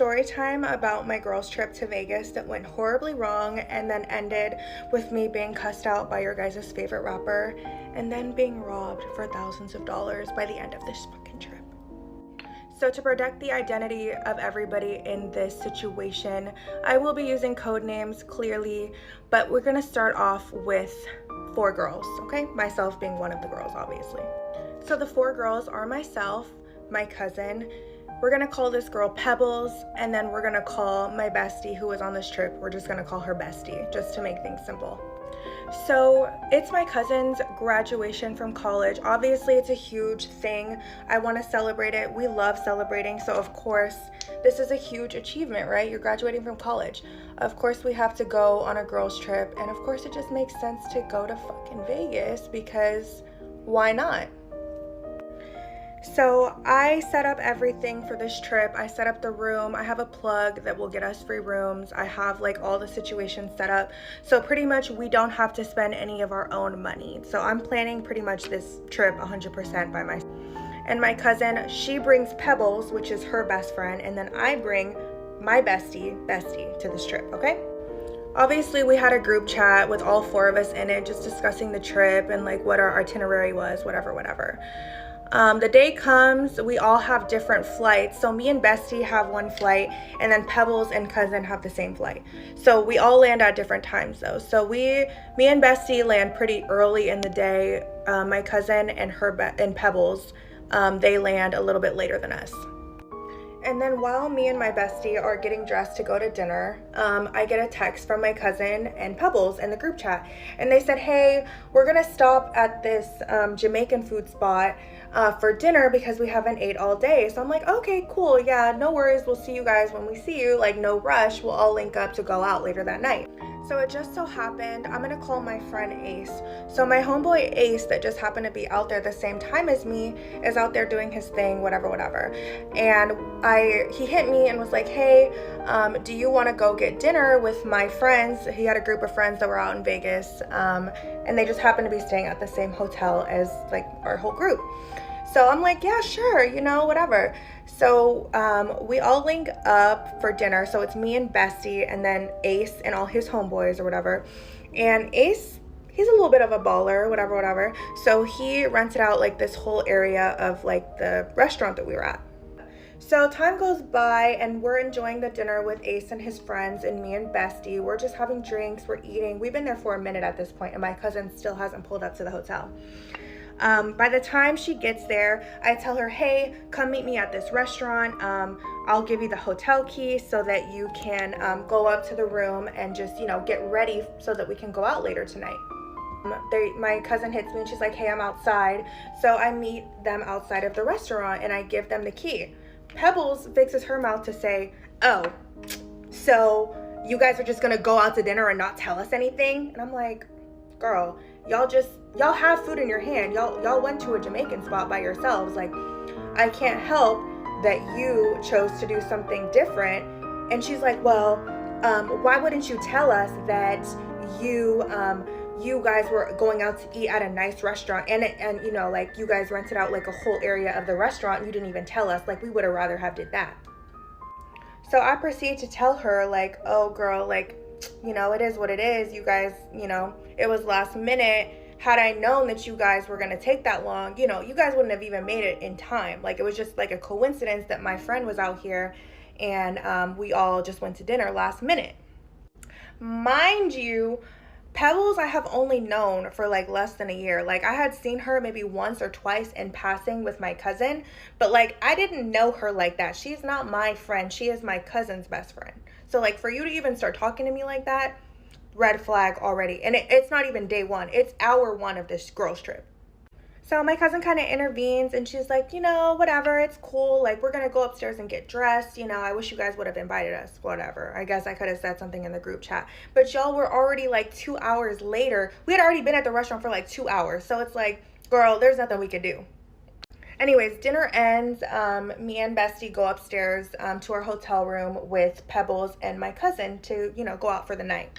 story time about my girls' trip to Vegas that went horribly wrong and then ended with me being cussed out by your guys' favorite rapper and then being robbed for thousands of dollars by the end of this fucking trip. So to protect the identity of everybody in this situation, I will be using code names clearly, but we're gonna start off with 4 girls, okay? Myself being one of the girls, obviously. So the 4 girls are myself, my cousin, we're gonna call this girl Pebbles, and then we're gonna call my bestie who was on this trip, we're just gonna call her Bestie, just to make things simple. So it's my cousin's graduation from college. Obviously it's a huge thing. I want to celebrate it. We love celebrating, so of course this is a huge achievement, right? You're graduating from college. Of course we have to go on a girls trip, and of course it just makes sense to go to fucking Vegas, because why not? So I set up everything for this trip. I set up the room. I have a plug that will get us free rooms. I have like all the situations set up. So pretty much we don't have to spend any of our own money. So I'm planning pretty much this trip 100% by myself. And my cousin, she brings Pebbles, which is her best friend, and then I bring my bestie to this trip, okay? Obviously we had a group chat with all 4 of us in it, just discussing the trip and like what our itinerary was, whatever. The day comes, we all have different flights. So me and Bestie have one flight, and then Pebbles and cousin have the same flight. So we all land at different times though. So me and Bestie land pretty early in the day. My cousin and Pebbles, they land a little bit later than us. And then while me and my bestie are getting dressed to go to dinner, I get a text from my cousin and Pebbles in the group chat. And they said, hey, we're gonna stop at this Jamaican food spot for dinner because we haven't ate all day. So I'm like, okay, cool, yeah, no worries. We'll see you guys when we see you, like no rush. We'll all link up to go out later that night. So it just so happened, I'm gonna call my friend Ace. So my homeboy Ace that just happened to be out there the same time as me is out there doing his thing, whatever. And he hit me and was like, hey, do you wanna go get dinner with my friends? He had a group of friends that were out in Vegas, and they just happened to be staying at the same hotel as like our whole group. So I'm like, yeah, sure, you know, whatever. So we all link up for dinner. So it's me and Bestie and then Ace and all his homeboys or whatever. And Ace, he's a little bit of a baller, whatever. So he rented out like this whole area of like the restaurant that we were at. So time goes by and we're enjoying the dinner with Ace and his friends and me and Bestie. We're just having drinks, we're eating. We've been there for a minute at this point and my cousin still hasn't pulled up to the hotel. By the time she gets there, I tell her, hey, come meet me at this restaurant. I'll give you the hotel key so that you can go up to the room and just, you know, get ready so that we can go out later tonight. My cousin hits me and she's like, hey, I'm outside. So I meet them outside of the restaurant and I give them the key. Pebbles fixes her mouth to say, oh, so you guys are just gonna go out to dinner and not tell us anything? And I'm like, girl, y'all have food in your hand. Y'all went to a Jamaican spot by yourselves. Like, I can't help that you chose to do something different. And she's like, well, why wouldn't you tell us that you guys were going out to eat at a nice restaurant and you know, like you guys rented out like a whole area of the restaurant and you didn't even tell us. Like, we would have rather have did that. So I proceed to tell her like, oh girl, like, you know, it is what it is. You guys, you know, it was last minute. Had I known that you guys were going to take that long, you know, you guys wouldn't have even made it in time. Like, it was just like a coincidence that my friend was out here and we all just went to dinner last minute. Mind you, Pebbles I have only known for like less than a year. Like, I had seen her maybe once or twice in passing with my cousin, but like I didn't know her like that. She's not my friend. She is my cousin's best friend. So like for you to even start talking to me like that, red flag already. And it's not even day 1. It's hour 1 of this girls trip. So my cousin kind of intervenes and she's like, you know, whatever, it's cool. Like, we're going to go upstairs and get dressed. You know, I wish you guys would have invited us, whatever. I guess I could have said something in the group chat. But y'all were already like 2 hours later. We had already been at the restaurant for like 2 hours. So it's like, girl, there's nothing we could do. Anyways, dinner ends. Me and Bestie go upstairs to our hotel room with Pebbles and my cousin to, you know, go out for the night.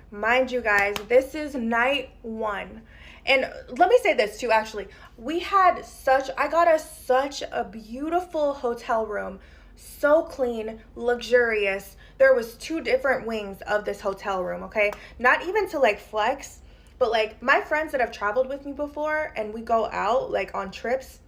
Mind you guys, this is night 1. And let me say this too, actually. I got us such a beautiful hotel room. So clean, luxurious. There was two different wings of this hotel room, okay? Not even to like flex, but like my friends that have traveled with me before and we go out like on trips,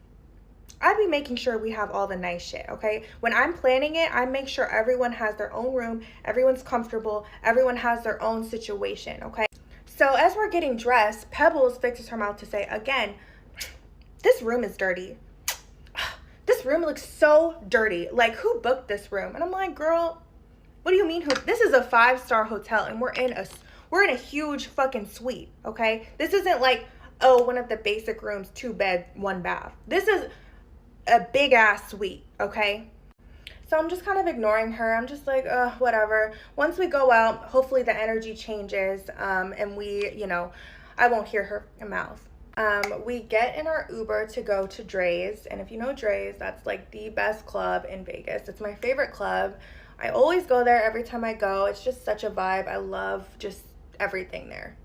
I'd be making sure we have all the nice shit, okay? When I'm planning it, I make sure everyone has their own room, everyone's comfortable, everyone has their own situation, okay? So as we're getting dressed, Pebbles fixes her mouth to say, again, this room is dirty. This room looks so dirty. Like, who booked this room? And I'm like, girl, what do you mean who? This is a 5-star hotel and we're in a huge fucking suite, okay? This isn't like, oh, one of the basic rooms, 2 bed, 1 bath. This is a big ass suite, okay? So I'm just kind of ignoring her. I'm just like, whatever. Once we go out, hopefully the energy changes, and we, I won't hear her mouth. We get in our Uber to go to Dre's, and if you know Dre's, that's like the best club in Vegas. It's my favorite club. I always go there every time I go. It's just such a vibe. I love just everything there.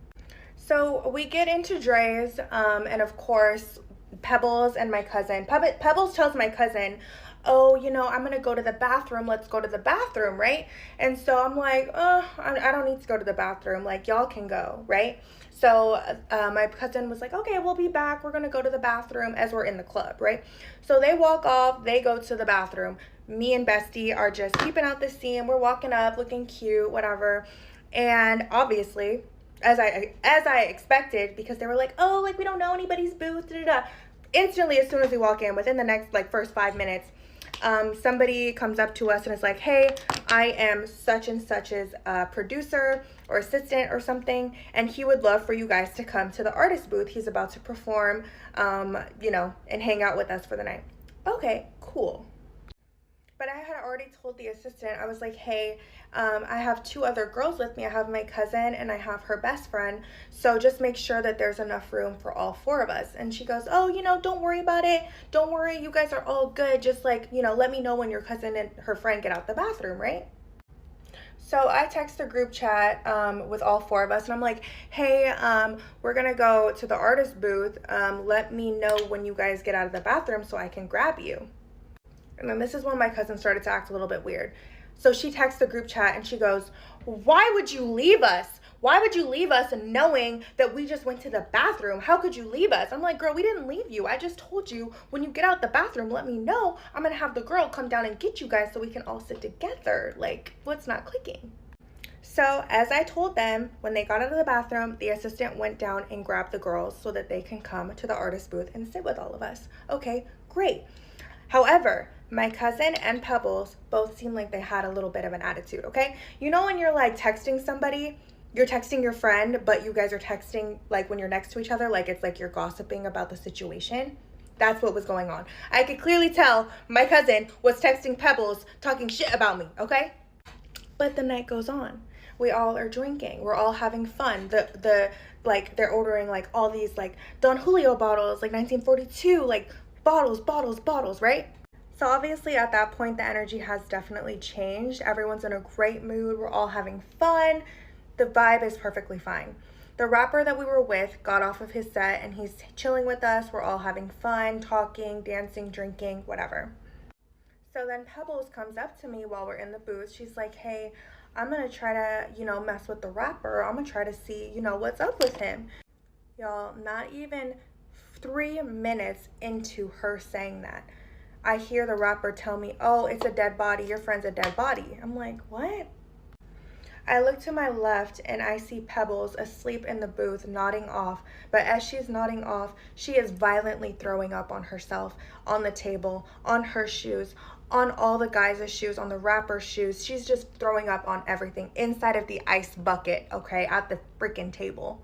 So we get into Dre's, and of course, Pebbles and my cousin. Pebbles tells my cousin, oh, I'm going to go to the bathroom. Let's go to the bathroom, right? And so I'm like, I don't need to go to the bathroom. Like, y'all can go, right? So my cousin was like, okay, we'll be back. We're going to go to the bathroom as we're in the club, right? So they walk off. They go to the bathroom. Me and Bestie are just peeping out the scene. We're walking up, looking cute, whatever. And obviously, as I expected, because they were like, oh, like, we don't know anybody's booth, instantly, as soon as we walk in, within the next like first 5 minutes, somebody comes up to us and is like, hey, I am such and such's producer or assistant or something, and he would love for you guys to come to the artist booth. He's about to perform, and hang out with us for the night. Okay, cool. But I had already told the assistant, I was like, hey, I have 2 other girls with me. I have my cousin and I have her best friend. So just make sure that there's enough room for all 4 of us. And she goes, oh, don't worry about it. Don't worry. You guys are all good. Just like, let me know when your cousin and her friend get out the bathroom, right? So I text the group chat with all 4 of us, and I'm like, hey, we're going to go to the artist booth. Let me know when you guys get out of the bathroom so I can grab you. And then this is when my cousin started to act a little bit weird. So she texts the group chat and she goes, why would you leave us? Why would you leave us knowing that we just went to the bathroom? How could you leave us? I'm like, girl, we didn't leave you. I just told you when you get out the bathroom, let me know. I'm going to have the girl come down and get you guys so we can all sit together. Like, what's not clicking? So as I told them, when they got out of the bathroom, the assistant went down and grabbed the girls so that they can come to the artist booth and sit with all of us. Okay, great. However, my cousin and Pebbles both seemed like they had a little bit of an attitude, okay? When you're like texting somebody, you're texting your friend, but you guys are texting like when you're next to each other, like it's like you're gossiping about the situation. That's what was going on. I could clearly tell my cousin was texting Pebbles talking shit about me, okay? But the night goes on. We all are drinking. We're all having fun. Like they're ordering like all these like Don Julio bottles, like 1942, like bottles, right? So obviously at that point, the energy has definitely changed. Everyone's in a great mood. We're all having fun. The vibe is perfectly fine. The rapper that we were with got off of his set and he's chilling with us. We're all having fun, talking, dancing, drinking, whatever. So then Pebbles comes up to me while we're in the booth. She's like, hey, I'm going to try to, mess with the rapper. I'm going to try to see, what's up with him. Y'all, not even 3 minutes into her saying that, I hear the rapper tell me, oh, it's a dead body. Your friend's a dead body. I'm like, what? I look to my left and I see Pebbles asleep in the booth, nodding off. But as she's nodding off, she is violently throwing up on herself, on the table, on her shoes, on all the guys' shoes, on the rapper's shoes. She's just throwing up on everything inside of the ice bucket, okay, at the freaking table.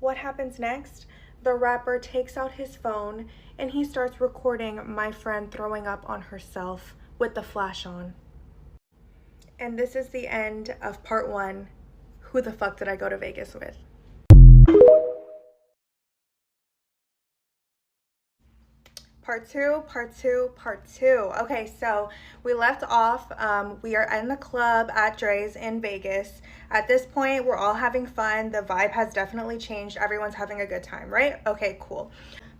What happens next? The rapper takes out his phone and he starts recording my friend throwing up on herself with the flash on. And this is the end of part 1. Who the fuck did I go to Vegas with? Part two. Okay, so we left off. We are in the club at Dre's in Vegas. At this point, we're all having fun. The vibe has definitely changed. Everyone's having a good time, right? Okay, cool.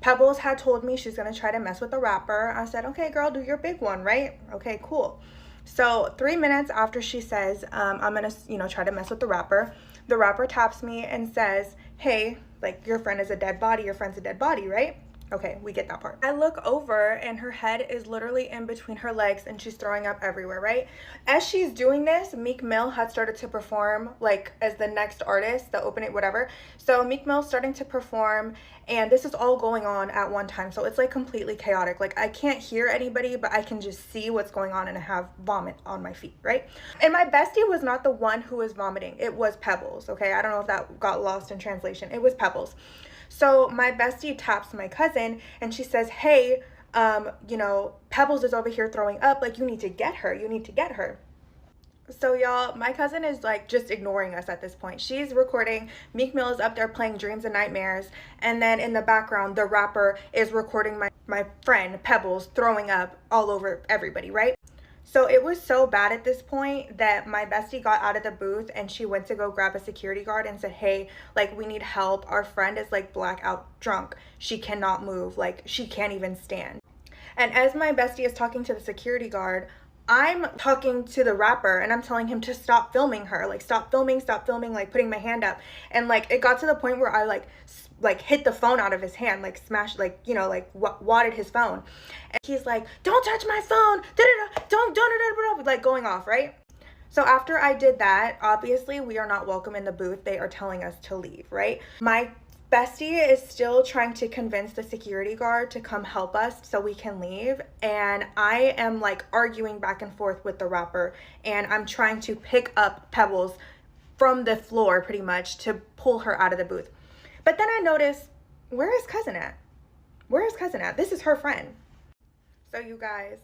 Pebbles had told me she's gonna try to mess with the rapper. I said, okay, girl, do your big one, right? Okay, cool. So 3 minutes after she says, I'm gonna, try to mess with the rapper taps me and says, hey, like, your friend is a dead body, your friend's a dead body, right? Okay, we get that part. I look over and her head is literally in between her legs and she's throwing up everywhere, right? As she's doing this, Meek Mill had started to perform, like, as the next artist, the opening, whatever. So Meek Mill's starting to perform and this is all going on at one time. So it's like completely chaotic. Like, I can't hear anybody, but I can just see what's going on and I have vomit on my feet, right? And my bestie was not the one who was vomiting. It was Pebbles, okay? I don't know if that got lost in translation. It was Pebbles. So my bestie taps my cousin and she says, hey, Pebbles is over here throwing up. Like, you need to get her. You need to get her. So y'all, my cousin is like just ignoring us at this point. She's recording. Meek Mill is up there playing Dreams and Nightmares. And then in the background, the rapper is recording my friend Pebbles throwing up all over everybody, right? So it was so bad at this point that my bestie got out of the booth and she went to go grab a security guard and said, hey, like, we need help. Our friend is like blackout drunk. She cannot move. Like, she can't even stand. And as my bestie is talking to the security guard, I'm talking to the rapper and I'm telling him to stop filming her, like, stop filming, like putting my hand up. And like, it got to the point where I like hit the phone out of his hand, like smashed, like, wadded his phone. And he's like, don't touch my phone, don't, like going off, right? So after I did that, obviously we are not welcome in the booth. They are telling us to leave, right? My bestie is still trying to convince the security guard to come help us so we can leave. And I am like arguing back and forth with the rapper and I'm trying to pick up Pebbles from the floor pretty much to pull her out of the booth. But then I notice, where is cousin at? Where is cousin at? This is her friend. So you guys,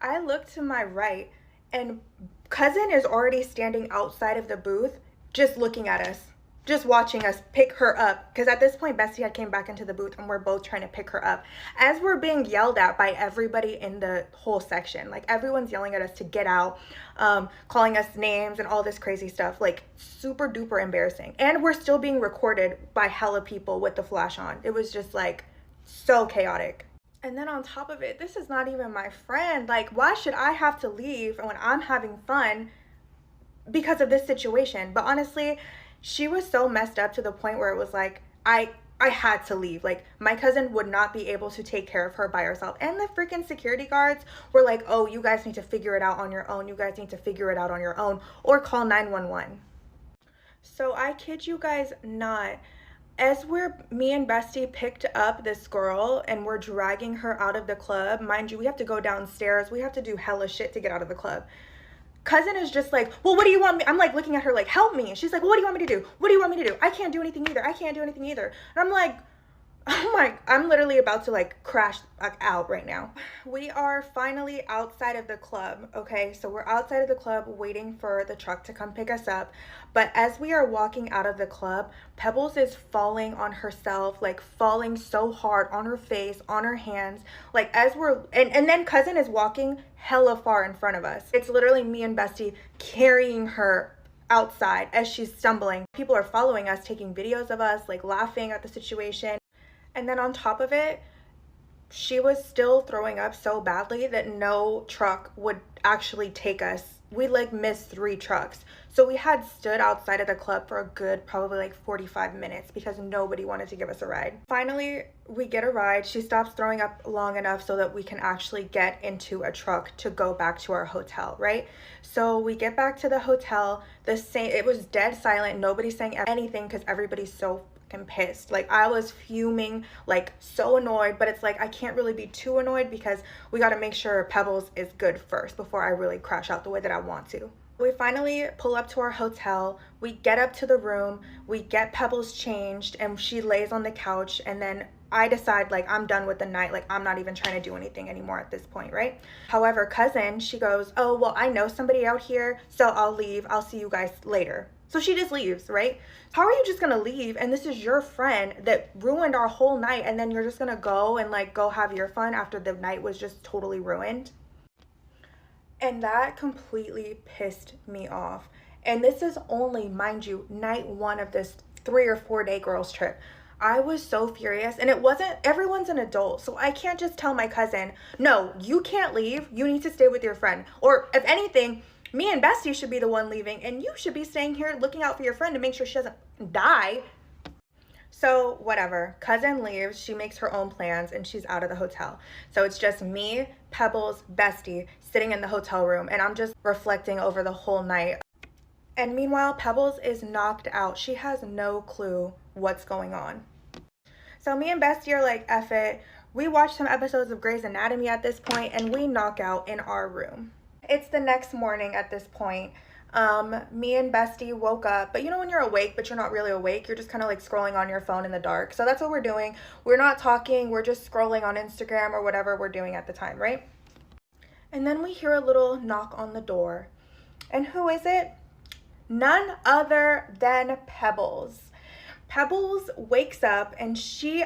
I look to my right and cousin is already standing outside of the booth, just looking at us, just watching us pick her up. Because at this point, Bestie had came back into the booth and we're both trying to pick her up. As we're being yelled at by everybody in the whole section. Like, everyone's yelling at us to get out, calling us names and all this crazy stuff. Like, super duper embarrassing. And we're still being recorded by hella people with the flash on. It was just like so chaotic. And then on top of it, this is not even my friend. Like, why should I have to leave when I'm having fun because of this situation? But honestly, she was so messed up to the point where it was like, I had to leave. Like, my cousin would not be able to take care of her by herself. And the freaking security guards were like, oh, you guys need to figure it out on your own. You guys need to figure it out on your own or call 911. So I kid you guys not, as me and Bestie picked up this girl and we're dragging her out of the club, mind you, we have to go downstairs. We have to do hella shit to get out of the club. Cousin is just like, well, what do you want me? I'm like looking at her like, help me. And she's like, well, what do you want me to do? What do you want me to do? I can't do anything either. I can't do anything either. And I'm like, oh my, I'm literally about to like crash out right now. We are finally outside of the club. Okay, so we're outside of the club waiting for the truck to come pick us up. But as we are walking out of the club, Pebbles is falling on herself, like falling so hard on her face, on her hands. Like, as we're, and then cousin is walking hella far in front of us. It's literally me and Bestie carrying her outside as she's stumbling. People are following us, taking videos of us, like laughing at the situation. And then on top of it, she was still throwing up so badly that no truck would actually take us. We like missed 3 trucks. So we had stood outside of the club for a good probably like 45 minutes because nobody wanted to give us a ride. Finally, we get a ride. She stops throwing up long enough so that we can actually get into a truck to go back to our hotel, right? So we get back to the hotel. It was dead silent. Nobody's saying anything because everybody's so pissed. Like, I was fuming, like so annoyed, but it's like I can't really be too annoyed because we got to make sure Pebbles is good first before I really crash out the way that I want to. We finally pull up to our hotel. We get up to the room, we get Pebbles changed, and she lays on the couch, and then I decide, like, I'm done with the night. Like, I'm not even trying to do anything anymore at this point, right? However, cousin, she goes, oh, well, I know somebody out here, so I'll leave. I'll see you guys later. So she just leaves, right? How are you just gonna leave and this is your friend that ruined our whole night, and then you're just gonna go and like go have your fun after the night was just totally ruined? And that completely pissed me off. And this is only, mind you, night 1 of this 3 or 4 day girls trip. I was so furious, and it wasn't, everyone's an adult, so I can't just tell my cousin, no, you can't leave, you need to stay with your friend. Or if anything, me and Bestie should be the one leaving, and you should be staying here looking out for your friend to make sure she doesn't die. So whatever, cousin leaves, she makes her own plans, and she's out of the hotel. So it's just me, Pebbles, Bestie sitting in the hotel room, and I'm just reflecting over the whole night. And meanwhile, Pebbles is knocked out. She has no clue what's going on. So me and Bestie are like, F it. We watch some episodes of Grey's Anatomy at this point, and we knock out in our room. It's the next morning at this point. Me and Bestie woke up, but you know when you're awake, but you're not really awake, you're just kind of like scrolling on your phone in the dark. So that's what we're doing. We're not talking, we're just scrolling on Instagram or whatever we're doing at the time, right? And then we hear a little knock on the door. And who is it? None other than Pebbles. Pebbles wakes up and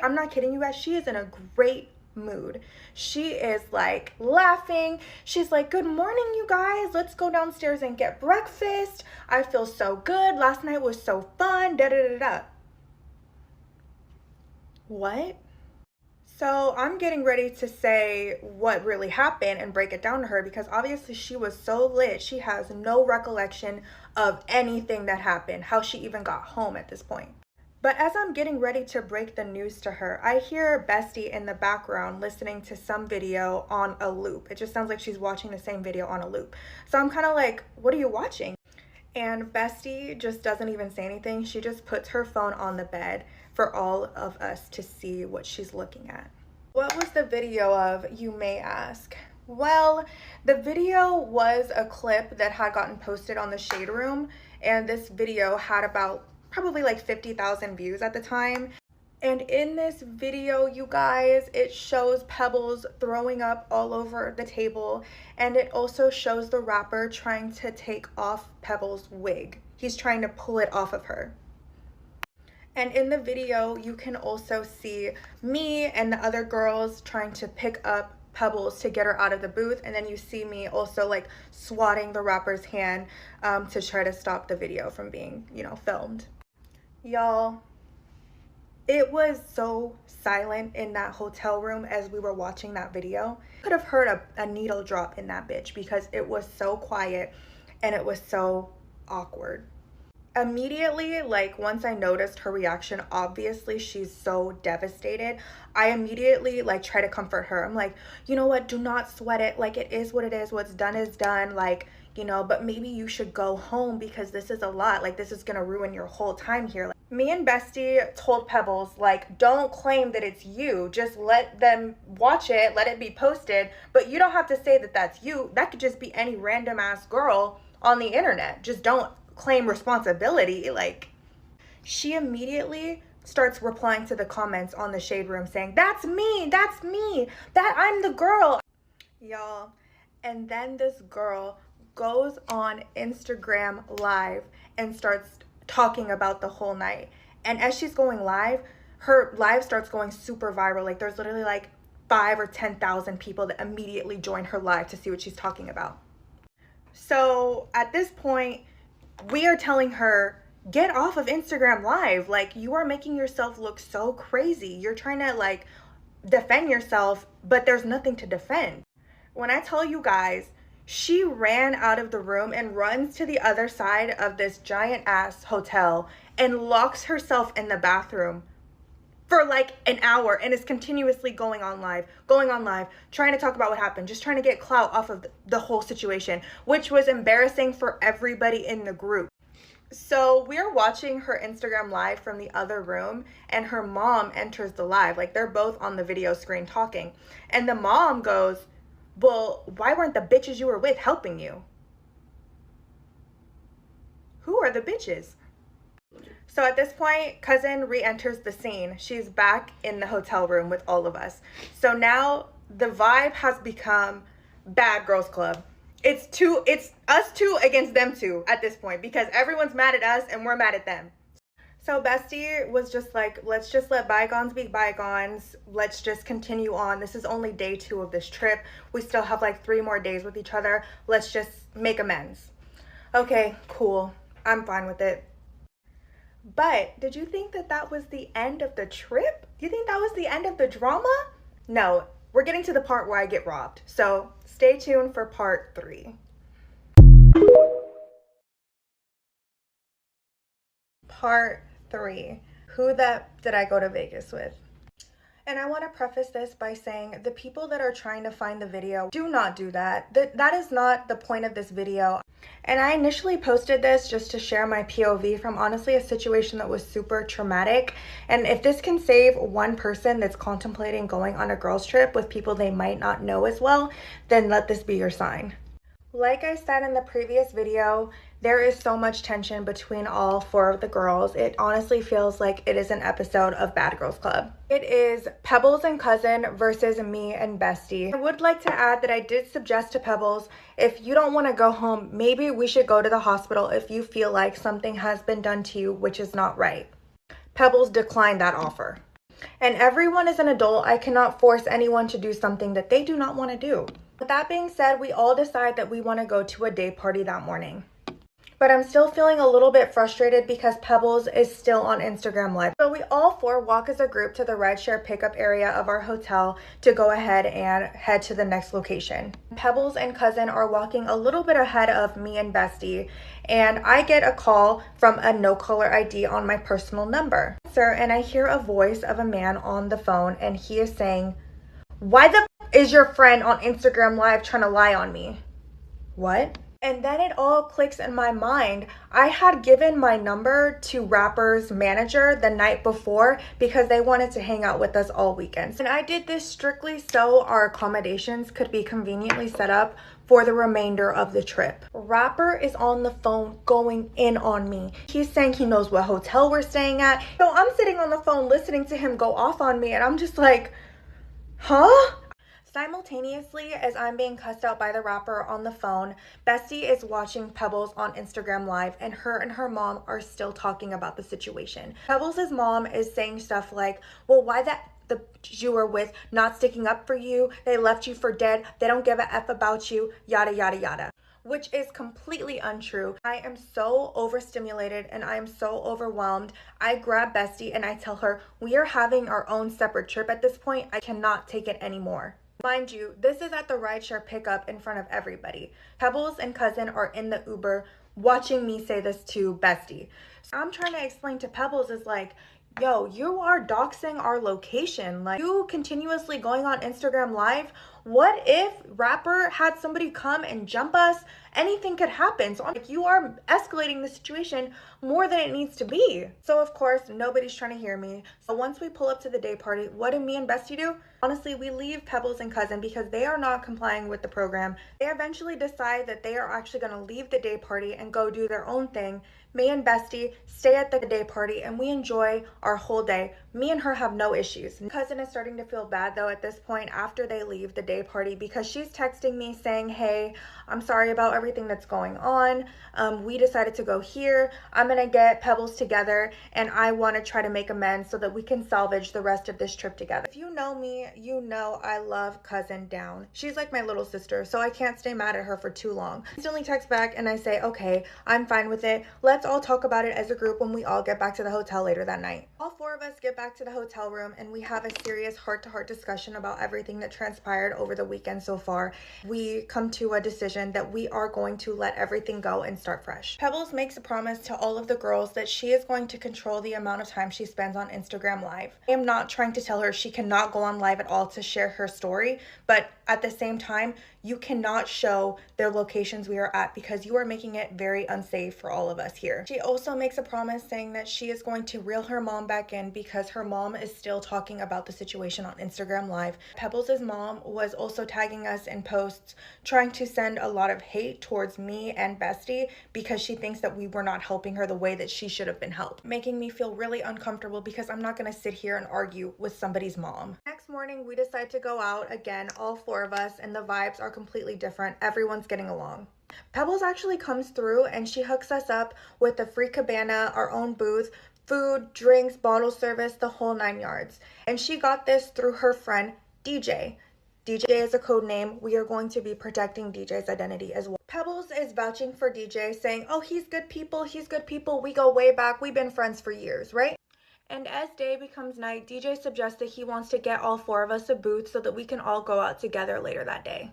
I'm not kidding you guys, she is in a great mood. She is like laughing. She's like, good morning, you guys. Let's go downstairs and get breakfast. I feel so good. Last night was so fun. Da da da da. What? So I'm getting ready to say what really happened and break it down to her, because obviously she was so lit. She has no recollection of anything that happened, how she even got home at this point. But as I'm getting ready to break the news to her, I hear Bestie in the background listening to some video on a loop. It just sounds like she's watching the same video on a loop. So I'm kind of like, what are you watching? And Bestie just doesn't even say anything. She just puts her phone on the bed for all of us to see what she's looking at. What was the video of, you may ask? Well, the video was a clip that had gotten posted on the Shade Room, and this video had about probably like 50,000 views at the time. And in this video, you guys, it shows Pebbles throwing up all over the table, and it also shows the rapper trying to take off Pebbles' wig. He's trying to pull it off of her. And in the video, you can also see me and the other girls trying to pick up Pebbles to get her out of the booth, and then you see me also like swatting the rapper's hand to try to stop the video from being, you know, filmed. Y'all, it was so silent in that hotel room as we were watching that video. You could have heard a needle drop in that bitch because it was so quiet and it was so awkward. Immediately, like once I noticed her reaction, obviously she's so devastated, I immediately like try to comfort her. I'm like, you know what, do not sweat it, like it is what it is, what's done is done, like, you know, but maybe you should go home because this is a lot, like this is gonna ruin your whole time here. Like, me and Bestie told Pebbles, like, don't claim that it's you, just let them watch it, let it be posted, but you don't have to say that that's you. That could just be any random ass girl on the internet. Just don't claim responsibility. Like, she immediately starts replying to the comments on the Shade Room saying, that's me, that I'm the girl, y'all. And then this girl goes on Instagram live and starts talking about the whole night. And as she's going live, her live starts going super viral. Like there's literally like 5,000 or 10,000 people that immediately join her live to see what she's talking about. So at this point, we are telling her, get off of Instagram live. Like, you are making yourself look so crazy. You're trying to like defend yourself, but there's nothing to defend. When I tell you guys, she ran out of the room and runs to the other side of this giant ass hotel and locks herself in the bathroom for like an hour and is continuously going on live, trying to talk about what happened, just trying to get clout off of the whole situation, which was embarrassing for everybody in the group. So we're watching her Instagram live from the other room, and her mom enters the live. Like, they're both on the video screen talking. And the mom goes, well, why weren't the bitches you were with helping you? Who are the bitches? So at this point, cousin re-enters the scene. She's back in the hotel room with all of us. So now the vibe has become Bad Girls Club. It's us two against them two at this point, because everyone's mad at us and we're mad at them. So Bestie was just like, let's just let bygones be bygones. Let's just continue on. This is only day 2 of this trip. We still have like 3 more days with each other. Let's just make amends. Okay, cool. I'm fine with it. But did you think that that was the end of the trip? Do you think that was the end of the drama? No, we're getting to the part where I get robbed. So stay tuned for part 3. Part 3. Who did I go to Vegas with? And I want to preface this by saying the people that are trying to find the video, do not do that. That is not the point of this video. And I initially posted this just to share my POV from honestly a situation that was super traumatic. And if this can save one person that's contemplating going on a girls trip with people they might not know as well, then let this be your sign. Like I said in the previous video, there is so much tension between all 4 of the girls. It honestly feels like it is an episode of Bad Girls Club. It is Pebbles and Cousin versus me and Bestie. I would like to add that I did suggest to Pebbles, if you don't want to go home, maybe we should go to the hospital if you feel like something has been done to you, which is not right. Pebbles declined that offer. And everyone is an adult. I cannot force anyone to do something that they do not want to do. With that being said, we all decide that we want to go to a day party that morning. But I'm still feeling a little bit frustrated because Pebbles is still on Instagram Live. So we all 4 walk as a group to the rideshare pickup area of our hotel to go ahead and head to the next location. Pebbles and Cousin are walking a little bit ahead of me and Bestie, and I get a call from a no caller ID on my personal number. Sir, and I hear a voice of a man on the phone, and he is saying, "Why the is your friend on Instagram Live trying to lie on me?" What? And then it all clicks in my mind. I had given my number to Rapper's manager the night before because they wanted to hang out with us all weekend. And I did this strictly so our accommodations could be conveniently set up for the remainder of the trip. Rapper is on the phone going in on me. He's saying he knows what hotel we're staying at. So I'm sitting on the phone listening to him go off on me, and I'm just like, huh? Simultaneously, as I'm being cussed out by the rapper on the phone, Bestie is watching Pebbles on Instagram Live, and her mom are still talking about the situation. Pebbles' mom is saying stuff like, well, why the you were with not sticking up for you? They left you for dead. They don't give a F about you, yada, yada, yada. Which is completely untrue. I am so overstimulated and I am so overwhelmed. I grab Bestie and I tell her, we are having our own separate trip at this point. I cannot take it anymore. Mind you, this is at the rideshare pickup in front of everybody. Pebbles and Cousin are in the Uber watching me say this to Bestie. So I'm trying to explain to Pebbles is like, yo, you are doxing our location. Like, you continuously going on Instagram Live. What if Rapper had somebody come and jump us? Anything could happen. So like, you are escalating the situation more than it needs to be. So of course, nobody's trying to hear me. So once we pull up to the day party, what do me and Bestie do? Honestly, we leave Pebbles and Cousin because they are not complying with the program. They eventually decide that they are actually going to leave the day party and go do their own thing. Me and Bestie stay at the day party and we enjoy our whole day. Me and her have no issues. Cousin is starting to feel bad though at this point after they leave the day party because she's texting me saying, hey, I'm sorry about everything that's going on. We decided to go here. I'm gonna get Pebbles together and I want to try to make amends so that we can salvage the rest of this trip together. If you know me, you know I love Cousin down. She's like my little sister, so I can't stay mad at her for too long. I instantly text back and I say, okay, I'm fine with it. Let's all talk about it as a group when we all get back to the hotel later that night. All 4 of us get back to the hotel room and we have a serious heart-to-heart discussion about everything that transpired over the weekend so far. We come to a decision that we are going to let everything go and start fresh. Pebbles makes a promise to all of the girls that she is going to control the amount of time she spends on Instagram Live. I am not trying to tell her she cannot go on live at all to share her story, but at the same time, you cannot show their locations we are at because you are making it very unsafe for all of us here. She also makes a promise saying that she is going to reel her mom back in because her mom is still talking about the situation on Instagram Live. Pebbles' mom was also tagging us in posts trying to send a lot of hate towards me and Bestie because she thinks that we were not helping her the way that she should have been helped, making me feel really uncomfortable because I'm not going to sit here and argue with somebody's mom. Next morning, we decide to go out again, all 4 of us, and the vibes are completely different. Everyone's getting along. Pebbles actually comes through and she hooks us up with a free cabana, our own booth, food, drinks, bottle service, the whole 9 yards. And she got this through her friend DJ. DJ is a code name. We are going to be protecting DJ's identity as well. Pebbles is vouching for DJ, saying, oh, he's good people, we go way back, we've been friends for years, right? And as day becomes night, DJ suggests that he wants to get all 4 of us a booth so that we can all go out together later that day.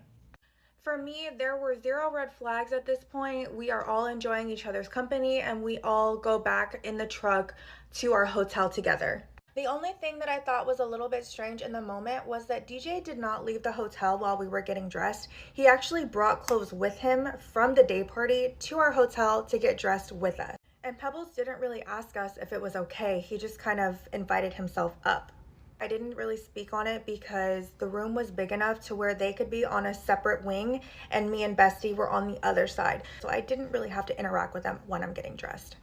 For me, there were 0 red flags at this point. We are all enjoying each other's company and we all go back in the truck to our hotel together. The only thing that I thought was a little bit strange in the moment was that DJ did not leave the hotel while we were getting dressed. He actually brought clothes with him from the day party to our hotel to get dressed with us. And Pebbles didn't really ask us if it was okay. He just kind of invited himself up. I didn't really speak on it because the room was big enough to where they could be on a separate wing and me and Bestie were on the other side. So I didn't really have to interact with them when I'm getting dressed.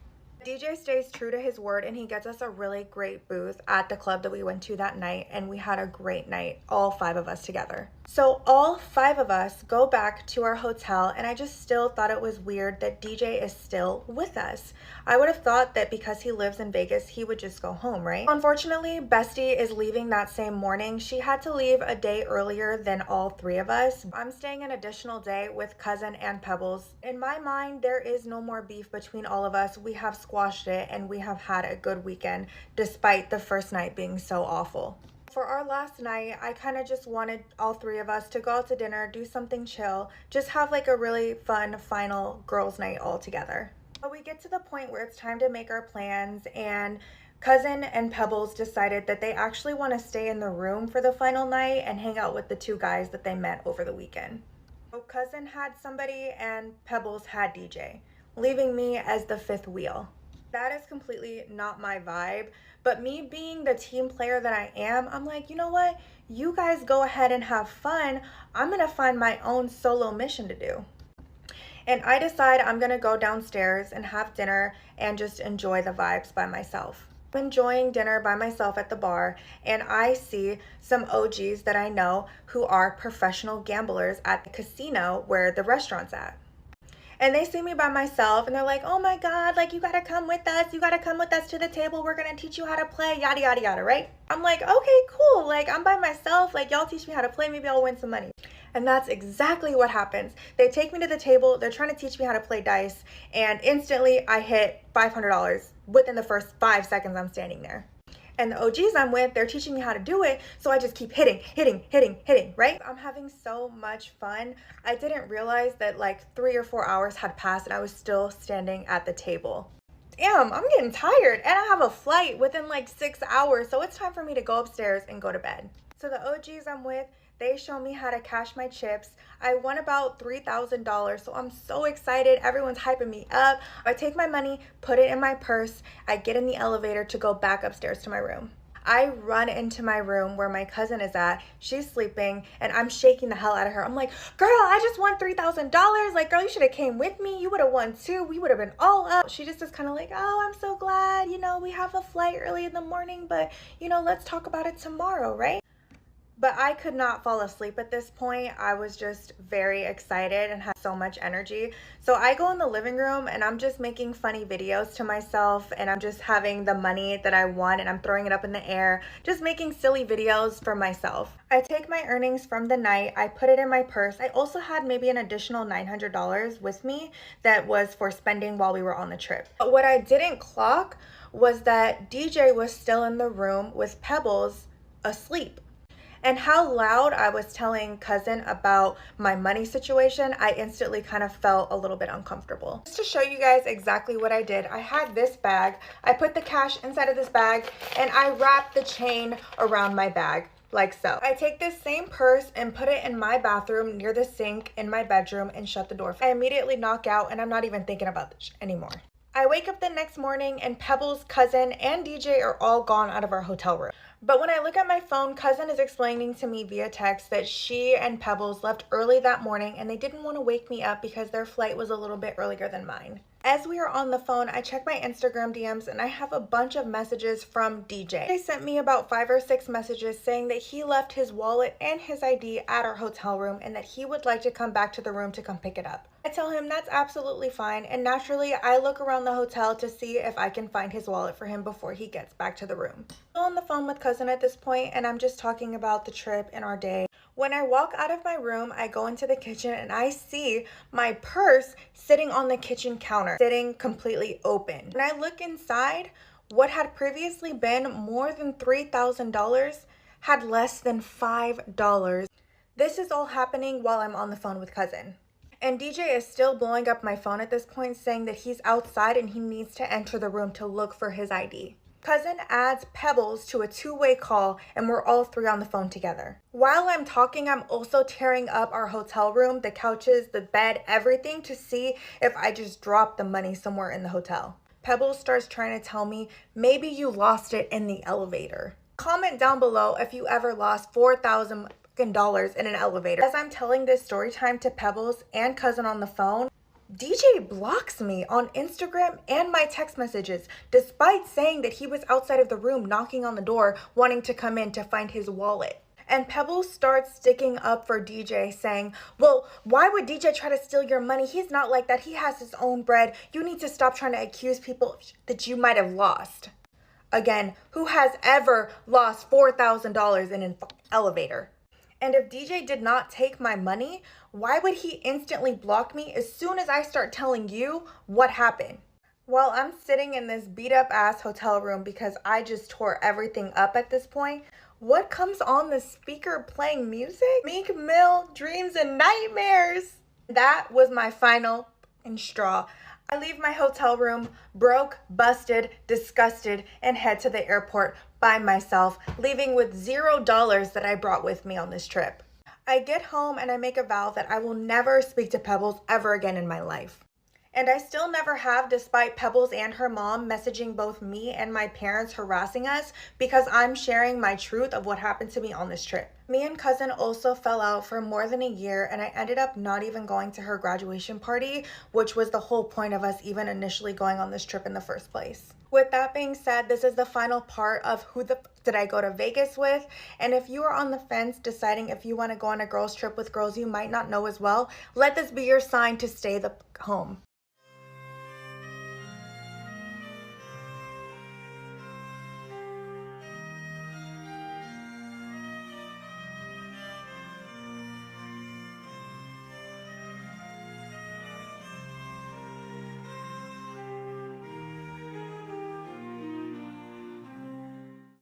DJ stays true to his word and he gets us a really great booth at the club that we went to that night, and we had a great night, all 5 of us together. So all 5 of us go back to our hotel, and I just still thought it was weird that DJ is still with us. I would have thought that because he lives in Vegas, he would just go home, right? Unfortunately, Bestie is leaving that same morning. She had to leave a day earlier than all 3 of us. I'm staying an additional day with Cousin and Pebbles. In my mind, there is no more beef between all of us. We have squashed it and we have had a good weekend despite the first night being so awful. For our last night, I kind of just wanted all 3 of us to go out to dinner, do something chill, just have like a really fun final girls' night all together. But we get to the point where it's time to make our plans, and Cousin and Pebbles decided that they actually want to stay in the room for the final night and hang out with the 2 guys that they met over the weekend. So Cousin had somebody and Pebbles had DJ, leaving me as the 5th wheel. That is completely not my vibe, but me being the team player that I am, I'm like, you know what? You guys go ahead and have fun. I'm gonna find my own solo mission to do. And I decide I'm gonna go downstairs and have dinner and just enjoy the vibes by myself. I'm enjoying dinner by myself at the bar, and I see some OGs that I know who are professional gamblers at the casino where the restaurant's at. And they see me by myself and they're like, oh my God, like you gotta come with us. You gotta come with us to the table. We're gonna teach you how to play, yada, yada, yada, right? I'm like, okay, cool. Like I'm by myself. Like y'all teach me how to play. Maybe I'll win some money. And that's exactly what happens. They take me to the table. They're trying to teach me how to play dice. And instantly I hit $500 within the first 5 seconds I'm standing there. And the OGs I'm with, they're teaching me how to do it, so I just keep hitting, right? I'm having so much fun. I didn't realize that like 3 or 4 hours had passed and I was still standing at the table. Damn, I'm getting tired, and I have a flight within like 6 hours, so it's time for me to go upstairs and go to bed. So the OGs I'm with, they show me how to cash my chips. I won about $3,000, so I'm so excited. Everyone's hyping me up. I take my money, put it in my purse. I get in the elevator to go back upstairs to my room. I run into my room where my cousin is at. She's sleeping, and I'm shaking the hell out of her. I'm like, girl, I just won $3,000. Like, girl, you should have came with me. You would have won too. We would have been all up. She just is kind of like, oh, I'm so glad. You know, we have a flight early in the morning, but, you know, let's talk about it tomorrow, right? But I could not fall asleep at this point. I was just very excited and had so much energy. So I go in the living room and I'm just making funny videos to myself, and I'm just having the money that I won and I'm throwing it up in the air, just making silly videos for myself. I take my earnings from the night, I put it in my purse. I also had maybe an additional $900 with me that was for spending while we were on the trip. But what I didn't clock was that DJ was still in the room with Pebbles asleep. And how loud I was telling Cousin about my money situation, I instantly kind of felt a little bit uncomfortable. Just to show you guys exactly what I did, I had this bag. I put the cash inside of this bag and I wrapped the chain around my bag like so. I take this same purse and put it in my bathroom near the sink in my bedroom and shut the door. I immediately knock out and I'm not even thinking about this anymore. I wake up the next morning and Pebbles, Cousin, and DJ are all gone out of our hotel room. But when I look at my phone, Cousin is explaining to me via text that she and Pebbles left early that morning and they didn't want to wake me up because their flight was a little bit earlier than mine. As we are on the phone, I check my Instagram DMs and I have a bunch of messages from DJ. He sent me about 5 or 6 messages saying that he left his wallet and his ID at our hotel room and that he would like to come back to the room to come pick it up. I tell him that's absolutely fine, and naturally I look around the hotel to see if I can find his wallet for him before he gets back to the room. I'm on the phone with Cousin at this point and I'm just talking about the trip and our day When I walk out of my room, I go into the kitchen and I see my purse sitting on the kitchen counter, sitting completely open. When I look inside, what had previously been more than $3,000 had less than $5. This is all happening while I'm on the phone with cousin. And DJ is still blowing up my phone at this point, saying that he's outside and he needs to enter the room to look for his ID. Cousin adds Pebbles to a two-way call and we're all three on the phone together. While I'm talking, I'm also tearing up our hotel room, the couches, the bed, everything to see if I just dropped the money somewhere in the hotel. Pebbles starts trying to tell me, maybe you lost it in the elevator. Comment down below if you ever lost $4,000 in an elevator. As I'm telling this story time to Pebbles and cousin on the phone, DJ blocks me on Instagram and my text messages, despite saying that he was outside of the room knocking on the door, wanting to come in to find his wallet. And Pebbles starts sticking up for DJ, saying, well, why would DJ try to steal your money? He's not like that. He has his own bread. You need to stop trying to accuse people that you might have lost. Again, who has ever lost $4,000 in an elevator? And if DJ did not take my money, why would he instantly block me as soon as I start telling you what happened? While I'm sitting in this beat up ass hotel room because I just tore everything up at this point, what comes on the speaker playing music? Meek Mill, Dreams and Nightmares. That was my final straw. I leave my hotel room broke, busted, disgusted, and head to the airport by myself, leaving with $0 that I brought with me on this trip. I get home and I make a vow that I will never speak to Pebbles ever again in my life. And I still never have, despite Pebbles and her mom messaging both me and my parents harassing us because I'm sharing my truth of what happened to me on this trip. Me and cousin also fell out for more than a year and I ended up not even going to her graduation party, which was the whole point of us even initially going on this trip in the first place. With that being said, this is the final part of who did I go to Vegas with, and if you are on the fence deciding if you want to go on a girls trip with girls you might not know as well, let this be your sign to stay home.